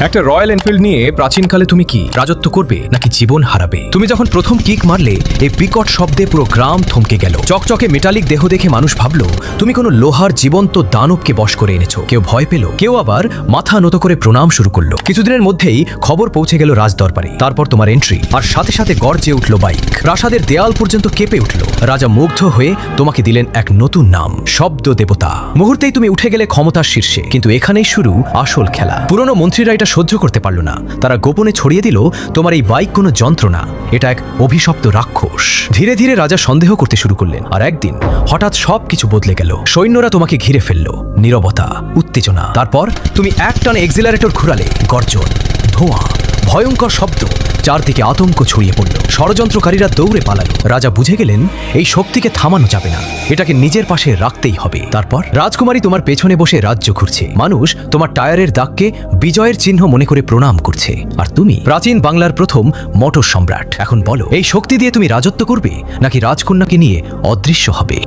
একটা royal Enfield নিয়ে প্রাচীনকালে তুমি কি রাজত্ব করবে নাকি জীবন হারাবে? তুমি যখন প্রথম কিক মারলে এই বিকট শব্দে পুরো গ্রাম থমকে গেল। চকচকে মেটালিক দেহ দেখে মানুষ ভাবলো তুমি কোনো লোহার জীবন্ত দানবকে বশ করে এনেছো। কেউ ভয় পেল, কেউ আবার মাথা নত করে প্রণাম শুরু করলো। কিছুদিনের মধ্যেই খবর পৌঁছে গেল রাজদরবারে। তারপর তোমার এন্ট্রি, আর সাথে সাথে গর্জে উঠল বাইক। প্রাসাদের দেয়াল পর্যন্ত কেঁপে উঠল। রাজা মুগ্ধ হয়ে তোমাকে দিলেন এক নতুন নাম, শব্দ দেবতা। মুহূর্তেই তুমি উঠে গেলে ক্ষমতার শীর্ষে। কিন্তু এখানেই শুরু আসল খেলা। পুরনো মন্ত্রীরা এটা সহ্য করতে পারল না। তারা গোপনে ছড়িয়ে দিল তোমার এই বাইক কোনো যন্ত্র না, এটা এক অভিশপ্ত রাক্ষস। ধীরে ধীরে রাজা সন্দেহ করতে শুরু করলেন। আর একদিন হঠাৎ সবকিছু বদলে গেল। সৈন্যরা তোমাকে ঘিরে ফেলল। নীরবতা, উত্তেজনা। তারপর তুমি এক টানে এক্সিলারেটর ঘুরালে। গর্জন, ধোঁয়া, ভয়ঙ্কর শব্দ, চারদিকে আতঙ্ক ছড়িয়ে পড়ল। ষড়যন্ত্রকারীরা দৌড়ে পালালো। রাজা বুঝে গেলেন এই শক্তিকে থামানো যাবে না, এটাকে নিজের পাশে রাখতেই হবে। তারপর রাজকুমারী তোমার পেছনে বসে রাজ্য ঘুরছে। মানুষ তোমার টায়ারের দাগকে বিজয়ের চিহ্ন মনে করে প্রণাম করছে। আর তুমি প্রাচীন বাংলার প্রথম মোটর সম্রাট। এখন বলো, এই শক্তি দিয়ে তুমি রাজত্ব করবে নাকি রাজকন্যাকে নিয়ে অদৃশ্য হবে?